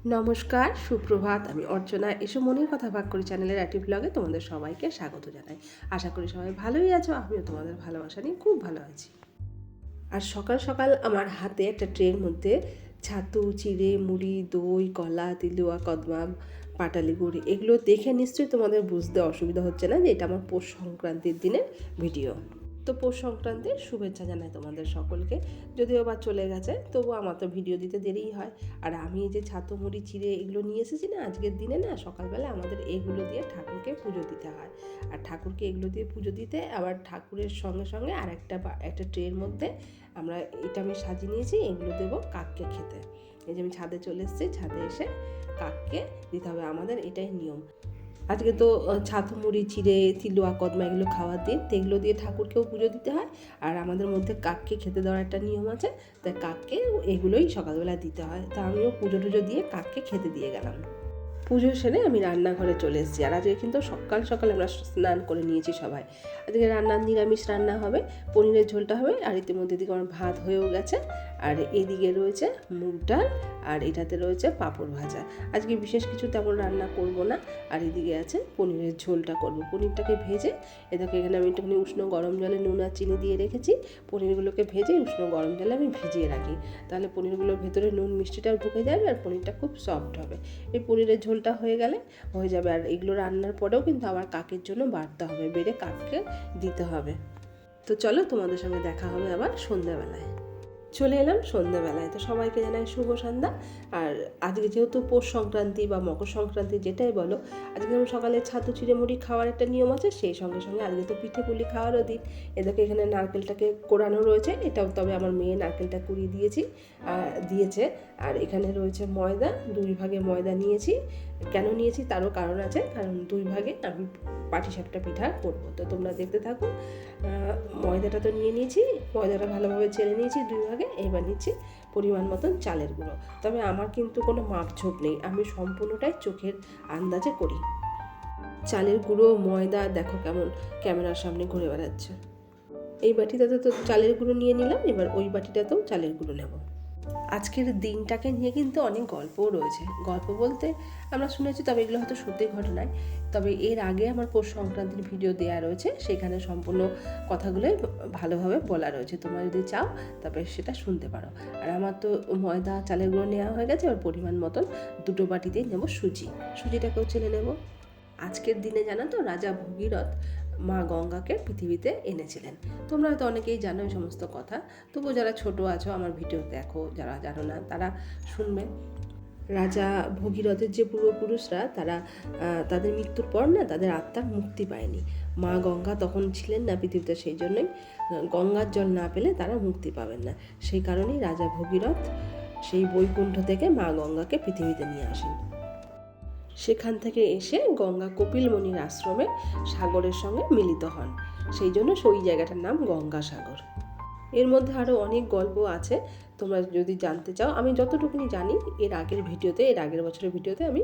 নমস্কার, সুপ্রভাত। আমি অর্চনা। এসো মনের কথা ভাগ করি চ্যানেলের একটি ব্লগে তোমাদের সবাইকে স্বাগত জানাই। আশা করি সবাই ভালোই আছো। আমিও তোমাদের ভালোবাসা নিয়ে খুব ভালো আছি। আর সকাল সকাল আমার হাতে একটা ট্রের মধ্যে ছাতু, চিড়ে, মুড়ি, দই, কলা, তিলুয়া, কদমা, পাটালি গুড়, এগুলো দেখে নিশ্চয়ই তোমাদের বুঝতে অসুবিধা হচ্ছে না যে এটা আমার পৌষ সংক্রান্তির দিনের ভিডিও। তো পৌষ সংক্রান্তির শুভেচ্ছা জানাই তোমাদের সকলকে। যদিও বা চলে গেছে, তবুও আমার তো ভিডিও দিতে দেরিই হয়। আর আমি এই যে ছাতু, মুড়ি, চিড়ে এগুলো নিয়ে এসেছি না, আজকের দিনে না সকালবেলা আমাদের এগুলো দিয়ে ঠাকুরকে পুজো দিতে হয়। আর ঠাকুরকে এগুলো দিয়ে পুজো দিতে আবার ঠাকুরের সঙ্গে সঙ্গে আর একটা ট্রের মধ্যে আমি সাজিয়ে নিয়েছি, এগুলো দেবো কাককে খেতে। এই যে আমি ছাদে চলে এসেছি, ছাদে এসে কাককে দিতে হবে, আমাদের এটাই নিয়ম। আজকে তো ছাতু, মুড়ি, চিড়ে, তিলুয়া, কদমা এগুলো খাওয়ার দিন, তো এগুলো দিয়ে ঠাকুরকেও পুজো দিতে হয়। আর আমাদের মধ্যে কাককে খেতে দেওয়ার একটা নিয়ম আছে, তাই কাককে এগুলোই সকালবেলা দিতে হয়। তা আমিও পুজো টুজো দিয়ে কাককে খেতে দিয়ে গেলাম। পুজো সেরে আমি রান্নাঘরে চলে এসেছি। আর আজকে কিন্তু সকাল সকাল আমরা স্নান করে নিয়েছি সবাই। আজকে নিরামিষ রান্না হবে, পনিরের ঝোলটা হবে। আর ইতিমধ্যে দিকে আমার ভাত হয়েও গেছে। আর এদিকে রয়েছে মুগ ডাল, আর এটাতে রয়েছে পাঁপড় ভাজা। আজকে বিশেষ কিছু তেমন রান্না করব না। আর এদিকে আছে পনিরের ঝোলটা করব। পনিরটাকে ভেজে এটাকে এখানে আমি একটুখানি উষ্ণ গরম জলে নুন আর চিনি দিয়ে রেখেছি। পনিরগুলোকে ভেজে উষ্ণ গরম জলে আমি ভিজিয়ে রাখি, তাহলে পনিরগুলোর ভেতরে নুন মিষ্টিটাও ঢুকে যাবে আর পনিরটা খুব সফট হবে। এই পনিরের ঝোলটা হয়ে যাবে। আর এগুলো রান্নার পরেও কিন্তু আবার কাকের জন্য বাড়তে হবে, বেড়ে কাককে দিতে হবে। তো চলো, তোমাদের সঙ্গে দেখা হবে আবার সন্ধ্যাবেলায়। চলে এলাম সন্ধ্যাবেলায়। তো সবাইকে জানাই শুভ সন্ধ্যা। আর আজকে যেহেতু পৌষ সংক্রান্তি বা মকর সংক্রান্তি যেটাই বলো, আজকে যেমন সকালে ছাতু, চিড়ে, মুড়ি খাওয়ার একটা নিয়ম আছে, সেই সঙ্গে সঙ্গে আজকে তো পিঠে পুলি খাওয়ারও দিন। এদেরকে এখানে নারকেলটাকে কোড়ানো রয়েছে, এটাও তবে আমার মেয়ে নারকেলটা কুড়িয়ে দিয়েছে। আর এখানে রয়েছে ময়দা, 2 ভাগে ময়দা নিয়েছি। কেন নিয়েছি তারও কারণ আছে, কারণ 2 ভাগে আমি পাটিসাপটা পিঠা করবো। তো তোমরা দেখতে থাকো। ময়দাটা তো নিয়ে নিয়েছি, ময়দাটা ভালোভাবে চেলে নিয়েছি 2 ভাগে। এবার নিচ্ছি পরিমাণ মতন চালের গুঁড়ো। তবে আমার কিন্তু কোনো মাপঝোপ নেই, আমি সম্পূর্ণটাই চোখের আন্দাজে করি। চালের গুঁড়ো, ময়দা দেখো কেমন ক্যামেরার সামনে ঘুরে বেড়াচ্ছে। এই বাটিটাতে তো চালের গুঁড়ো নিয়ে নিলাম, এবার ওই বাটিটাতেও চালের গুঁড়ো নেব। আজকের দিনটাকে নিয়ে কিন্তু অনেক গল্পও রয়েছে। গল্প বলতে আমরা শুনেছি, তবে এগুলো হয়তো সত্যি ঘটনায়। তবে এর আগে আমার পৌষ সংক্রান্তির ভিডিও দেওয়া রয়েছে, সেখানে সম্পূর্ণ কথাগুলোই ভালোভাবে বলা রয়েছে। তোমরা যদি চাও তবে সেটা শুনতে পারো। আর আমার তো ময়দা, চালের গুঁড়ো নেওয়া হয়ে গেছে। আর পরিমাণ মতন 2 বাটিতেই নেব সুজিটাকেও চেলে নেব। আজকের দিনে জানো তো, রাজা ভগীরথ মা গঙ্গাকে পৃথিবীতে এনেছিলেন। তোমরা হয়তো অনেকেই জানো এই সমস্ত কথা, তবুও যারা ছোট আছো আমার ভিডিও দেখো, যারা জানো না তারা শুনবে। রাজা ভগীরথের যে পূর্বপুরুষরা, তারা তাদের মৃত্যুর পর না তাদের আত্মার মুক্তি পায়নি। মা গঙ্গা তখন ছিলেন না পৃথিবীতে, সেই জন্যই গঙ্গার জল না পেলে তারা মুক্তি পাবেন না। সেই কারণেই রাজা ভগীরথ সেই বৈকুণ্ঠ থেকে মা গঙ্গাকে পৃথিবীতে নিয়ে আসেন। সেখান থেকে এসে গঙ্গা কপিলমুনির আশ্রমে সাগরের সঙ্গে মিলিত হন। সেই জন্য সেই জায়গাটার নাম গঙ্গাসাগর। এর মধ্যে আরও অনেক গল্প আছে, তোমরা যদি জানতে চাও। আমি যতটুকুনি জানি এর আগের বছরের ভিডিওতে আমি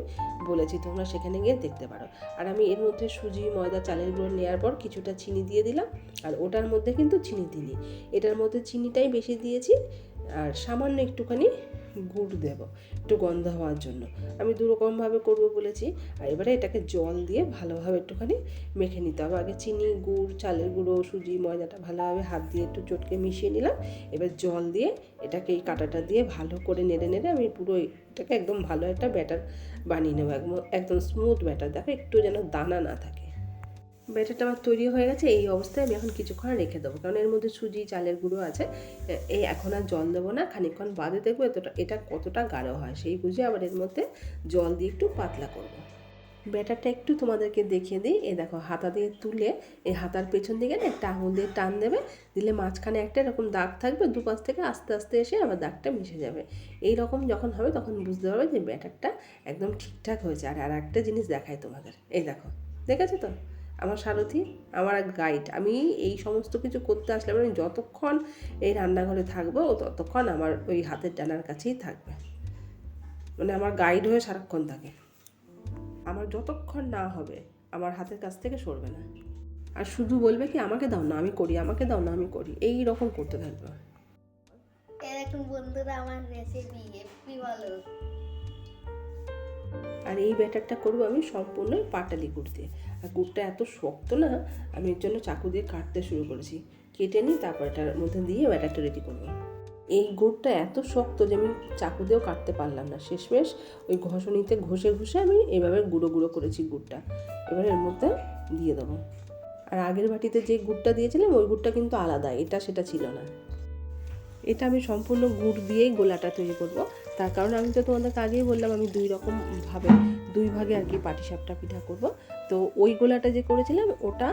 বলেছি, তোমরা সেখানে গিয়ে দেখতে পারো। আর আমি এর মধ্যে সুজি, ময়দা, চালের গুঁড়ো নেওয়ার পর কিছুটা চিনি দিয়ে দিলাম। আর ওটার মধ্যে কিন্তু চিনি দিইনি, এটার মধ্যে চিনিটাই বেশি দিয়েছি। আর সামান্য একটুখানি গুড় দেব, একটু গন্ধ হওয়ার জন্য। আমি 2 রকমভাবে করবো বলেছি। আর এবারে এটাকে জল দিয়ে ভালোভাবে একটুখানি মেখে নিতে হবে। আগে চিনি, গুড়, চালের গুঁড়ো, সুজি, ময়দাটা ভালোভাবে হাত দিয়ে একটু চটকে মিশিয়ে নিলাম। এবার জল দিয়ে এটাকে এই কাঁটাটা দিয়ে ভালো করে নেড়ে আমি পুরো এটাকে একদম ভালো একটা ব্যাটার বানিয়ে নেবো, একদম স্মুথ ব্যাটার। দেখো একটু যেন দানা না থাকে। ব্যাটারটা আমার তৈরি হয়ে গেছে। এই অবস্থায় আমি এখন কিছুক্ষণ রেখে দেবো, কারণ এর মধ্যে সুজি, চালের গুঁড়ো আছে। এখন আর জল দেবো না, খানিকক্ষণ বাদে দেখবো এটা কতটা গাঢ় হয়, সেই বুঝে আবার এর মধ্যে জল দিয়ে একটু পাতলা করবো। ব্যাটারটা একটু তোমাদেরকে দেখিয়ে দিই। দেখো, হাতা দিয়ে তুলে এই হাতার পেছন দিকে না একটা আঙুল দিয়ে টান দিলে মাঝখানে একটা এরকম দাগ থাকবে, দুপাশ থেকে আস্তে আস্তে এসে আবার দাগটা মিশে যাবে। এই রকম যখন হবে তখন বুঝতে পারবে যে ব্যাটারটা একদম ঠিকঠাক হয়েছে। আর একটা জিনিস দেখাই তোমাদের, এই দেখো, দেখেছো তো আমার সারথি, আমার গাইড। আমি এই সমস্ত কিছু করতে আসলে মানে যতক্ষণ এই রান্নাঘরে থাকবো ততক্ষণ আমার ওই হাতের ডানার কাছেই থাকবে, মানে আমার গাইড হয়ে সারাক্ষণ থাকে। আমার যতক্ষণ না হবে আমার হাতের কাছ থেকে সরবে না। আর শুধু বলবে কি, আমাকে দাও না আমি করি, আমাকে দাও না আমি করি, এই রকম করতে থাকবে। এরকম বন্ধুরা আমার রেসিপি এপি বলো। আর এই ব্যাটারটা করবো আমি সম্পূর্ণ পাটালি গুড় দিয়ে। আর গুড়টা এত শক্ত না, আমি এর জন্য চাকু দিয়ে কাটতে শুরু করেছি। কেটে নিই, তারপর এটার মধ্যে দিয়ে ব্যাটারটা রেডি করবো। এই গুড়টা এত শক্ত যে আমি চাকু দিয়েও কাটতে পারলাম না। শেষমেশ ওই ঘষণিতে ঘষে ঘষে আমি এভাবে গুঁড়ো গুঁড়ো করেছি গুড়টা। এবার এর মধ্যে দিয়ে দেবো। আর আগের বাটিতে যে গুড়টা দিয়েছিলাম ওই গুড়টা কিন্তু আলাদা, এটা সেটা ছিল না। এটা আমি সম্পূর্ণ গুড় দিয়েই গোলাটা তৈরি করব। তার কারণ আমি তো তোমাদেরকে আগেই বললাম আমি দুই ভাগে আর কি পাটিসাপটা পিঠা করব। তো ওই গোলাটা যে করেছিলাম ওটা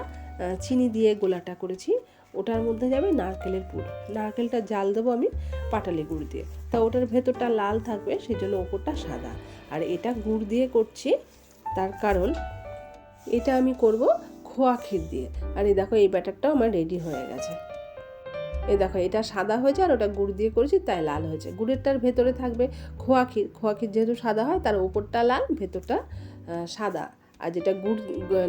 চিনি দিয়ে গোলাটা করেছি, ওটার মধ্যে যাবে নারকেলের পুর। নারকেলটা জাল দেবো আমি পাটালি গুড় দিয়ে, তা ওটার ভেতরটা লাল থাকবে, সেই জন্য ওপরটা সাদা। আর এটা গুড় দিয়ে করছি, তার কারণ এটা আমি করব খোয়া ক্ষীর দিয়ে। আর এই দেখো এই ব্যাটারটাও আমার রেডি হয়ে গেছে। এই দেখো এটা সাদা হয়েছে আর ওটা গুড় দিয়ে করেছি তাই লাল হয়েছে। গুড়েরটার ভেতরে থাকবে খোয়া ক্ষীর। খোয়া ক্ষীর যেহেতু সাদা হয় তার ওপরটা লাল, ভেতরটা সাদা। আর যেটা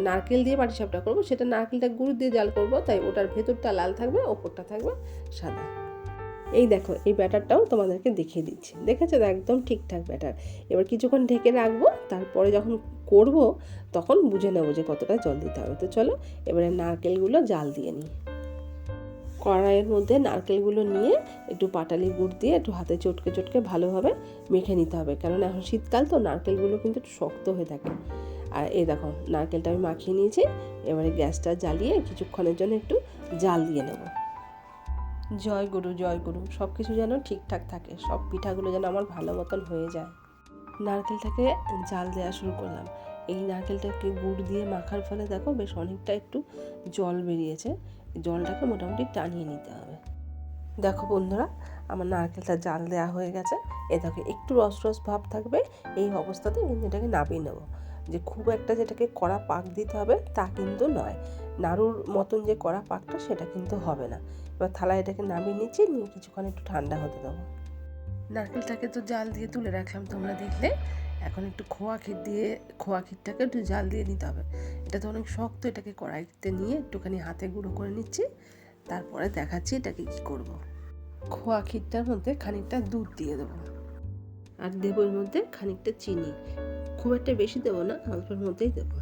নারকেল দিয়ে পাটিসাপটা করবো সেটা নারকেলটা গুড় দিয়ে জাল করবো, তাই ওটার ভেতরটা লাল থাকবে, ওপরটা থাকবে সাদা। এই দেখো এই ব্যাটারটাও তোমাদেরকে দেখিয়ে দিচ্ছি, দেখেছো তো একদম ঠিকঠাক ব্যাটার। এবার কিছুক্ষণ ঢেকে রাখবো, তারপরে যখন করব তখন বুঝে নেবো যে কতটা জল দিতে হবে। তো চলো এবারে নারকেলগুলো জাল দিয়ে নিই। কড়াইয়ের মধ্যে নারকেলগুলো নিয়ে একটু পাটালি গুড় দিয়ে একটু হাতে চটকে চটকে ভালোভাবে মেখে নিতে হবে, কারণ এখন শীতকাল তো নারকেলগুলো কিন্তু একটু শক্ত হয়ে থাকে। আর এই দেখো নারকেলটা আমি মাখিয়ে নিয়েছি। এবারে গ্যাসটা জ্বালিয়ে কিছুক্ষণের জন্য একটু জাল দিয়ে নেব। জয় গুরু জয় গুরু, সব কিছু যেন ঠিকঠাক থাকে, সব পিঠাগুলো যেন আমার ভালো মতন হয়ে যায়। নারকেলটাকে জাল দেওয়া শুরু করলাম। এই নারকেলটাকে গুড় দিয়ে মাখার ফলে দেখো বেশ অনেকটা একটু জল বেরিয়েছে। জলটাকে মোটামুটি টানিয়ে নিতে হবে। দেখো বন্ধুরা, আমার নারকেলটা জাল দেওয়া হয়ে গেছে। এ দেখো একটু রস রস ভাব থাকবে, এই অবস্থাতে কিন্তু এটাকে নামিয়ে নেব। যে খুব একটা যেটাকে কড়া পাক দিতে হবে তা কিন্তু নয়, নাড়ুর মতন যে কড়া পাকটা সেটা কিন্তু হবে না। এবার থালায় এটাকে নামিয়ে নিচ্ছি, নিয়ে কিছুক্ষণ একটু ঠান্ডা হতে দেবো। নারকেলটাকে তো জাল দিয়ে তুলে রাখলাম, তোমরা দেখলে। এখন একটু খোয়া ক্ষীরটাকে একটু জাল দিয়ে নিতে হবে। এটা তো অনেক শক্ত, এটাকে কড়াইতে নিয়ে একটুখানি হাতে গুঁড়ো করে নিচ্ছি, তারপরে দেখাচ্ছি এটাকে কী করব। খোয়া ক্ষীরটার মধ্যে খানিকটা দুধ দিয়ে দেবো, আর দেবো এর মধ্যে খানিকটা চিনি। খুব একটা বেশি দেবো না, অল্পের মধ্যেই দেবো।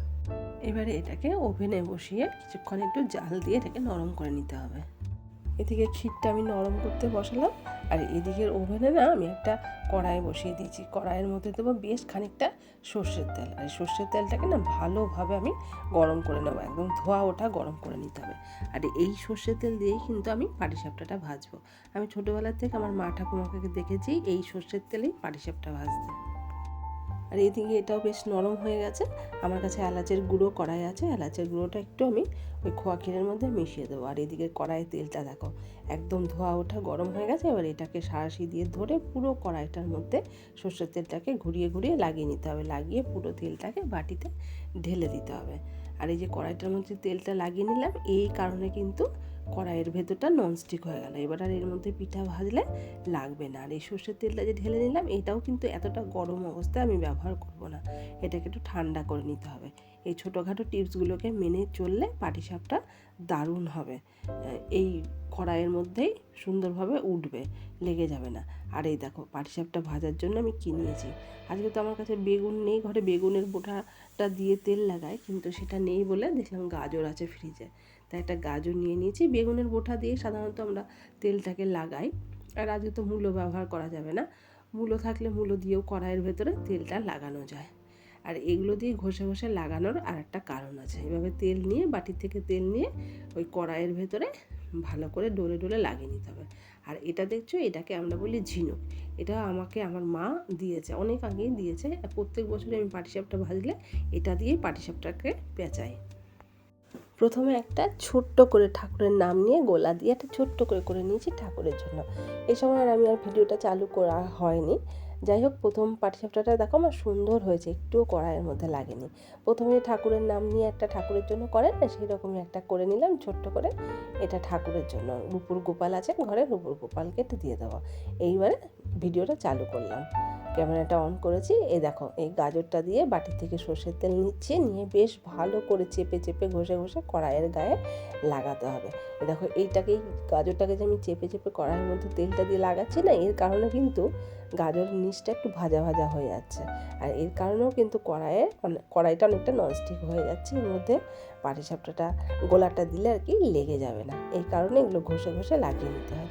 এবারে এটাকে ওভেনে বসিয়ে কিছুক্ষণ একটু জাল দিয়ে এটাকে নরম করে নিতে হবে। এদিকে ক্ষীরটা আমি নরম করতে বসালাম, আর এদিকের ওভেনে না আমি একটা কড়াই বসিয়ে দিয়েছি। কড়াইয়ের মধ্যে দেবো বেশ খানিকটা সর্ষের তেল। আর সর্ষের তেলটাকে না ভালোভাবে আমি গরম করে নেবো, একদম ধোয়া ওঠা গরম করে নিতে হবে। আর এই সর্ষের তেল দিয়েই কিন্তু আমি পাটিসাপটাটা ভাজবো। আমি ছোটোবেলার থেকে আমার মা ঠাকুমাকে দেখেছি এই সর্ষের তেলেই পাটিসাপটা ভাজতে। আর এদিকে এটাও বেশ নরম হয়ে গেছে। আমার কাছে এলাচের গুঁড়ো কড়াই আছে, এলাচের গুঁড়োটা একটু আমি ওই খোয়া ক্ষীরের মধ্যে মিশিয়ে দেবো। আর এদিকে কড়াইয়ের তেলটা দেখো একদম ধোয়া ওঠা গরম হয়ে গেছে। এবার এটাকে সাঁড়াশি দিয়ে ধরে পুরো কড়াইটার মধ্যে সর্ষের তেলটাকে ঘুরিয়ে ঘুরিয়ে লাগিয়ে নিতে হবে, লাগিয়ে পুরো তেলটাকে বাটিতে ঢেলে দিতে হবে। আর এই যে কড়াইটার মধ্যে তেলটা লাগিয়ে নিলাম, এই কারণে কিন্তু কড়াইয়ের ভেতরটা ননস্টিক হয়ে গেল। এবার আর এর মধ্যে পিঠা ভাজলে লাগবে না। আর এই সর্ষের তেলটা যে ঢেলে নিলাম, এটাও কিন্তু এতটা গরম অবস্থায় আমি ব্যবহার করব না, এটাকে একটু ঠান্ডা করে নিতে হবে। এই ছোটোখাটো টিপসগুলোকে মেনে চললে পাটিসাপটা দারুণ হবে। এই কড়াইয়ের মধ্যেই সুন্দরভাবে উঠবে, লেগে যাবে না। আর এই দেখো পাটিসাপটা ভাজার জন্য আমি কি নিয়েছি। আজকে তো আমার কাছে বেগুন নেই, ঘরে বেগুনের বোঁটাটা দিয়ে তেল লাগাই, কিন্তু সেটা নেই বলে দেখলাম গাজর আছে ফ্রিজে, তাই একটা গাজর নিয়ে নিয়েছি। বেগুনের বোঁটা দিয়ে সাধারণত আমরা তেলটাকে লাগাই, আর আজকে তো মূলো ব্যবহার করা যাবে না। মূলো থাকলে মূলো দিয়েও কড়াইয়ের ভেতরে তেলটা লাগানো যায়। আর এগুলো দিয়ে ঘষে ঘষে লাগানোর আর একটা কারণ আছে। এভাবে তেল নিয়ে, বাটির থেকে তেল নিয়ে ওই কড়াইয়ের ভেতরে ভালো করে ডলে ডলে লাগিয়ে নিতে হবে। আর এটা দেখছো, এটাকে আমরা বলি ঝিনুক। এটা আমাকে আমার মা দিয়েছে, অনেক আগেই দিয়েছে। প্রত্যেক বছরে আমি পাটিসাপটা ভাজলে এটা দিয়েই পাটিসাপটাকে পেঁচাই। প্রথমে একটা ছোট্ট করে ঠাকুরের নাম নিয়ে গোলা দিয়ে একটা ছোট্ট করে করে নিয়েছি ঠাকুরের জন্য। এই সময় আমি আর ভিডিওটা চালু করা হয়নি। যাই হোক, প্রথম পাটিসাপটাটা দেখো আমার সুন্দর হয়েছে, একটুও কড়াইয়ের মধ্যে লাগেনি। প্রথমে ঠাকুরের নাম নিয়ে একটা ঠাকুরের জন্য করেন না, সেই রকমই একটা করে নিলাম ছোট্ট করে। এটা ঠাকুরের জন্য, রূপুর গোপাল আছে ঘরে, রূপুর গোপালকে একটু দিয়ে দেবো। এইবারে ভিডিওটা চালু করলাম, ক্যামেরাটা অন করেছি। এই দেখো এই গাজরটা দিয়ে বাটি থেকে সর্ষের তেল নিচ্ছি, নিয়ে বেশ ভালো করে চেপে চেপে ঘষে ঘষে কড়াইয়ের গায়ে লাগাতে হবে। দেখো এইটাকেই গাজরটাকে যে আমি চেপে চেপে কড়াইয়ের মধ্যে তেলটা দিয়ে লাগাচ্ছি না, এর কারণে কিন্তু গাজরের নিচটা একটু ভাজা ভাজা হয়ে যাচ্ছে, আর এর কারণেও কিন্তু কড়াইটা অনেকটা ননস্টিক হয়ে যাচ্ছে। এর মধ্যে পাটিসাপটাটা গোলাটা দিলে আর কি লেগে যাবে না, এই কারণে এগুলো ঘষে ঘষে লাগিয়ে নিতে হয়।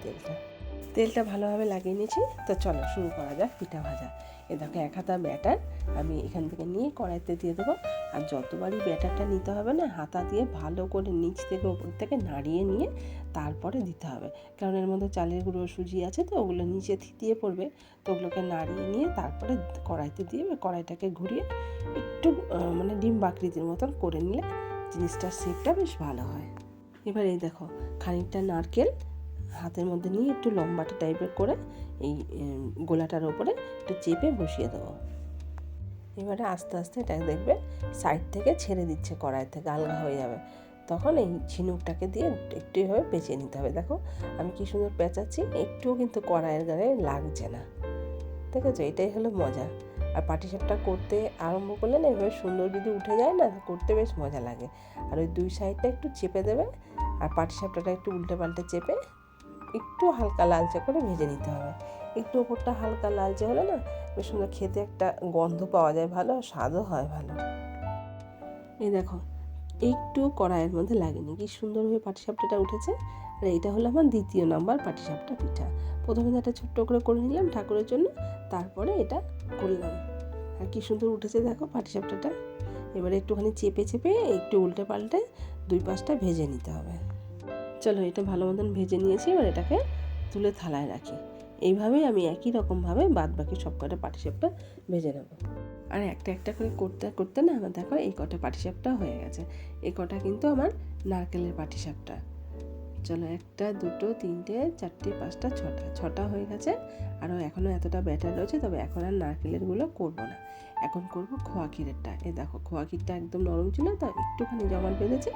তেলটা ভালোভাবে লাগিয়ে নিয়েছি, তো চলো শুরু করা যাক পিঠা ভাজা। এ দেখো 1 হাতা ব্যাটার আমি এখান থেকে নিয়ে কড়াইতে দিয়ে দেবো। আর যতবারই ব্যাটারটা নিতে হবে না, হাতা দিয়ে ভালো করে নিচ থেকে উপর থেকে নাড়িয়ে নিয়ে তারপরে দিতে হবে, কারণ এর মধ্যে চালের গুঁড়ো সুজি আছে, তো ওগুলো নিচে থিতিয়ে পড়বে। তো ওগুলোকে নাড়িয়ে নিয়ে তারপরে কড়াইতে দিয়ে কড়াইটাকে ঘুরিয়ে একটু মানে ডিম আকৃতির মতন করে নিলে জিনিসটার শেপটা বেশ ভালো হয়। এবার এই দেখো খানিকটা নারকেল হাতের মধ্যে নিয়ে একটু লম্বাটা টাইপের করে এই গোলাটার ওপরে একটু চেপে বসিয়ে দেবো। এবারে আস্তে আস্তে এটা দেখবে সাইড থেকে ছেড়ে দিচ্ছে, কড়াই থেকে আলগা হয়ে যাবে, তখন এই ঝিনুকটাকে দিয়ে একটু এভাবে পেঁচিয়ে নিতে হবে। দেখো আমি কি সুন্দর পেঁচাচ্ছি, একটুও কিন্তু কড়াইয়ের গায়ে লাগছে না। ঠিক আছে, এটাই হলো মজা। আর পাটিসাপটা করতে আরম্ভ করলে না এভাবে সুন্দর যদি উঠে যায় না, করতে বেশ মজা লাগে। আর ওই দুই সাইডটা একটু চেপে দেবে, আর পাটিসাপটাটা একটু উল্টে পাল্টে চেপে একটু হালকা লালচে করে ভেজে নিতে হবে। একটু ওপরটা হালকা লালচে হলে না বেশ সুন্দর খেতে একটা গন্ধ পাওয়া যায়, ভালো স্বাদও হয় ভালো। এই দেখো একটু কড়াইয়ের মধ্যে লাগেনি, কি সুন্দরভাবে পাটিসাপটাটা উঠেছে। আর এইটা হলো আমার 2য় নাম্বার পাটিসাপটা পিঠা। প্রথমে একটা ছোট্ট করে নিলাম ঠাকুরের জন্য, তারপরে এটা করলাম। আর কি সুন্দর উঠেছে দেখো পাটিসাপটাটা। এবারে একটুখানি চেপে চেপে একটু উল্টে পাল্টে 2 পাশটা ভেজে নিতে হবে। চলো এটা ভালো মতন ভেজে নিয়েছি, এবার এটাকে তুলে থালায় রাখি। এইভাবেই আমি একই রকমভাবে বাদ বাকি সব কটা পাটিসাপটা ভেজে নেব। আর একটা একটা করে করতে করতে না আমার দেখো এই কটা পাটিসাপটা হয়ে গেছে। এই কটা কিন্তু আমার নারকেলের পাটিসাপটা। চলো 1টা 2টো 3টে 4টে 5টা 6টা হয়ে গেছে। আরও এখনও এতটা ব্যাটার রয়েছে, তবে এখন আর নারকেলেরগুলো করবো না, এখন করব খোয়া ক্ষীরেরটা। এই দেখো খোয়া ক্ষীরটা একদম নরম ছিল, তো একটুখানি জমাট বেঁধেছে।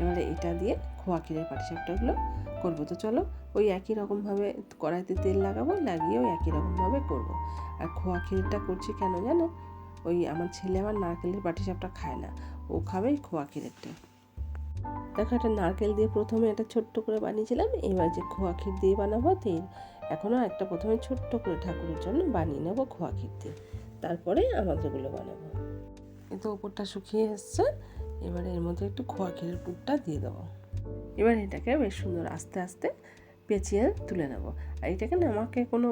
এবারে এটা দিয়ে খোয়া ক্ষীরের পাটিসাপটাগুলো করবো। তো চলো ওই একই রকমভাবে কড়াইতে তেল লাগাবো, লাগিয়েও একই রকমভাবে করবো। আর খোয়া ক্ষীরটা করছি কেন জানো, ওই আমার ছেলে আমার নারকেলের পাটিসাপটা খায় না, ও খাবে খোয়া ক্ষীরেরটা। দেখো একটা নারকেল দিয়ে প্রথমে একটা ছোট্ট করে বানিয়েছিলাম, এবার যে খোয়া ক্ষীর দিয়ে বানাবো, তো এখনও একটা প্রথমে ছোট্ট করে ঠাকুরের জন্য বানিয়ে নেবো খোয়া ক্ষীর দিয়ে, তারপরে আমাদেরগুলো বানাবো। এ তো ওপরটা শুকিয়ে এসছে, এবারে এর মধ্যে একটু খোয়া ক্ষীরের পুরটা দিয়ে দেবো। এবার এটাকে বেশ সুন্দর আস্তে আস্তে পেঁচিয়ে তুলে নেব। আর এটাকে না আমাকে কোনো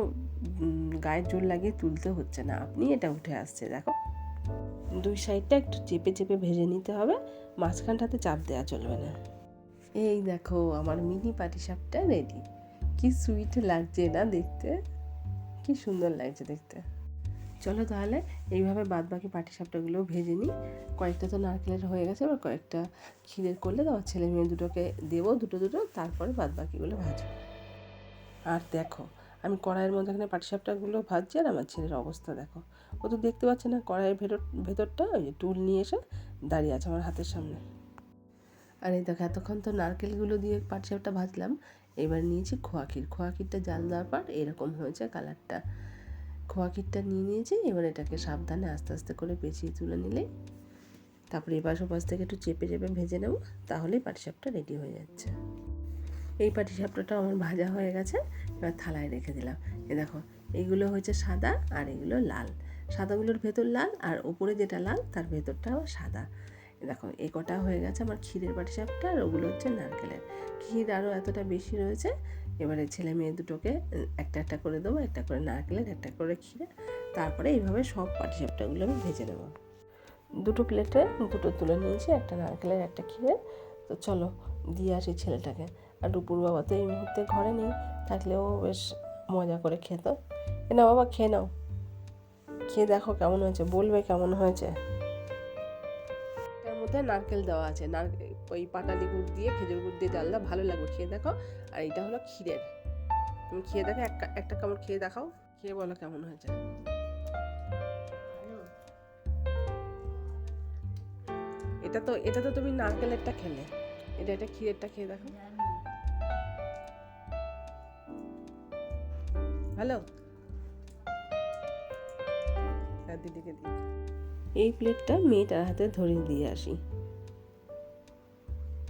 গায়ের জোর লাগিয়ে তুলতে হচ্ছে না, আপনি এটা উঠে আসছে দেখো। 2 সাইডটা একটু চেপে চেপে ভেজে নিতে হবে, মাঝখানটাতে চাপ দেওয়া চলবে না। এই দেখো আমার মিনি পাটিসাপটা রেডি। কি সুইট লাগছে না দেখতে, কি সুন্দর লাগছে দেখতে। চলো তাহলে এইভাবে বাদ বাকি পাটিসাপটাগুলো ভেজে নিই। কয়েকটা তো নারকেলের হয়ে গেছে, এবার কয়েকটা ক্ষীরের করলে তো ছেলে মেয়ে দুটোকে দেবো, দুটো তারপরে বাদ বাকিগুলো ভাজবো। আর দেখো আমি কড়াইয়ের মধ্যে এখানে পাটিসাপটাগুলো ভাজছি, আর আমার ছেলের অবস্থা দেখো, ও তো দেখতে পাচ্ছে না কড়াইয়ের ভেতরটা, ওই যে টুল নিয়ে এসে দাঁড়িয়ে আছে আমার হাতের সামনে। আর এই দেখো এতক্ষণ তো নারকেলগুলো দিয়ে পাটিসাপটা ভাজলাম, এবার নিয়েছি খোয়া ক্ষীর। খোয়া ক্ষীরটা জাল দেওয়ার পর এরকম হয়েছে কালারটা। খোয়া ক্ষীরটা নিয়েছি, এবার এটাকে সাবধানে আস্তে আস্তে করে পেঁচিয়ে তুলে নিলেই, তারপরে এপাশ ওপাশ থেকে একটু চেপে চেপে ভেজে নেব, তাহলেই পাটিসাপটা রেডি হয়ে যাচ্ছে। এই পাটিসাপটাটা আমার ভাজা হয়ে গেছে, এবার থালায় রেখে দিলাম। এ দেখো এইগুলো হচ্ছে সাদা আর এগুলো লাল, সাদাগুলোর ভেতর লাল, আর ওপরে যেটা লাল তার ভেতরটাও সাদা। দেখো এই কটা হয়ে গেছে আমার ক্ষীরের পাটিসাপটা, আর ওগুলো হচ্ছে নারকেলের। ক্ষীর আরও এতটা বেশি রয়েছে, এবারে ছেলে মেয়ে দুটোকে একটা একটা করে দেবো, একটা করে নারকেলের একটা করে ক্ষীরের, তারপরে এইভাবে সব পাটিসাপটাগুলো আমি ভেজে নেব। 2 প্লেটে 2 তুলে নিয়েছি, একটা নারকেলের একটা ক্ষীরের। তো চলো দিয়ে আসি ছেলেটাকে। আর ডুপুর বাবা তো এই মুহূর্তে ঘরে নেই, থাকলেও বেশ মজা করে খেত। না বাবা খেয়ে নাও, খেয়ে দেখো কেমন হয়েছে, বলবে কেমন হয়েছে। এটার মধ্যে নারকেল দেওয়া আছে, ওই পাটালি গুড় দিয়ে খেজুর গুড় দিয়ে জালটা ভালো লাগবে, খেয়ে দেখো। আর এটা হলো ক্ষীরের, তুমি খেয়ে দেখো, একটা কামড় খেয়ে দেখাও, খেয়ে বলো কেমন হয়েছে। এটা তো তুমি নারকেলেরটা খেলে, এটা ক্ষীরেরটা খেয়ে দেখো। ভালো এই প্লেটটা মেয়েটার হাতে ধরিয়ে দিয়ে আসি।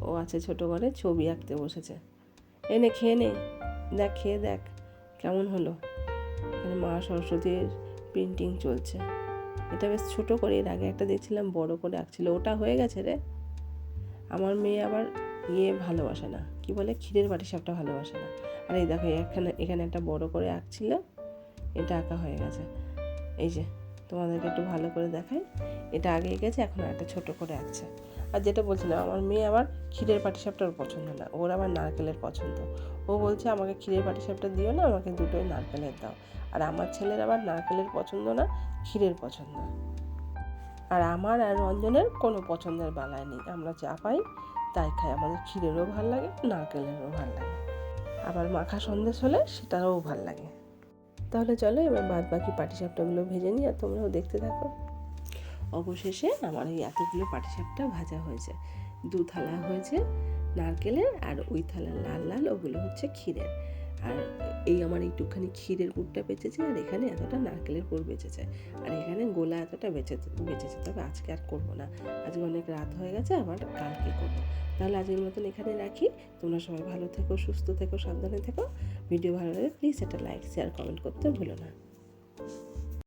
ও আছে ছোট ঘরে, ছবি আঁকতে বসেছে। এনে খেয়ে নে, দেখ খেয়ে দেখ কেমন হলো। এখানে মা সরস্বতীর প্রিন্টিং চলছে। এটা বেশ ছোট করে, এর আগে একটা দেখছিলাম বড় করে আঁকছিল, ওটা হয়ে গেছে রে। আমার মেয়ে আবার ভালোবাসে না, কি বলে, ক্ষীরের পাটিসাপটা ভালোবাসে না। আর এই দেখো এখানে একটা বড় করে আঁকছিল, এটা আঁকা হয়ে গেছে। এই যে তোমাদেরকে একটু ভালো করে দেখাই, এটা আগে এঁকেছে, এখন একটা ছোট করে আঁকছে। আর যেটা বলছিলাম, আমার মেয়ে আবার ক্ষীরের পাটিসাপটার পছন্দ না, ওর আবার নারকেলের পছন্দ। ও বলছে আমাকে ক্ষীরের পাটিসাপটা দিও না, আমাকে দুটোই নারকেলের দাও। আর আমার ছেলের আবার নারকেলের পছন্দ না, ক্ষীরের পছন্দ। আর আমার আর রঞ্জনের কোনো পছন্দের বালাই নেই, আমরা যা পাই তাই খাই। আমাদের ক্ষীরেরও ভাল লাগে, নারকেলেরও ভাল লাগে, আবার মাখা সন্দেশ হলে সেটাও ভাল লাগে। তাহলে চলো এবার বাদ বাকি পাটিসাপটাগুলো ভেজে নিই, আর তোমরাও দেখতে থাকো। অবশেষে আমার এই এতগুলো পাটিসাপটা ভাজা হয়েছে। 2 থালা হয়েছে নারকেলের, আর ওই থালা লাল লাল ওগুলো হচ্ছে ক্ষীরের। আর এই আমার একটুখানি ক্ষীরের গুড়টা বেঁচেছে, আর এখানে এতটা নারকেলের গুড় বেঁচেছে, আর এখানে গোলা এতটা বেঁচেছে। তবে আজকে আর করবো না, আজকে অনেক রাত হয়ে গেছে, আবার কালকে করবো। তাহলে আজকের মতন এখানে রাখি। তোমরা সবাই ভালো থেকো, সুস্থ থেকো, সাবধানে থেকো। ভিডিও ভালো লাগে প্লিজ একটা লাইক, শেয়ার, কমেন্ট করতে ভুলো না।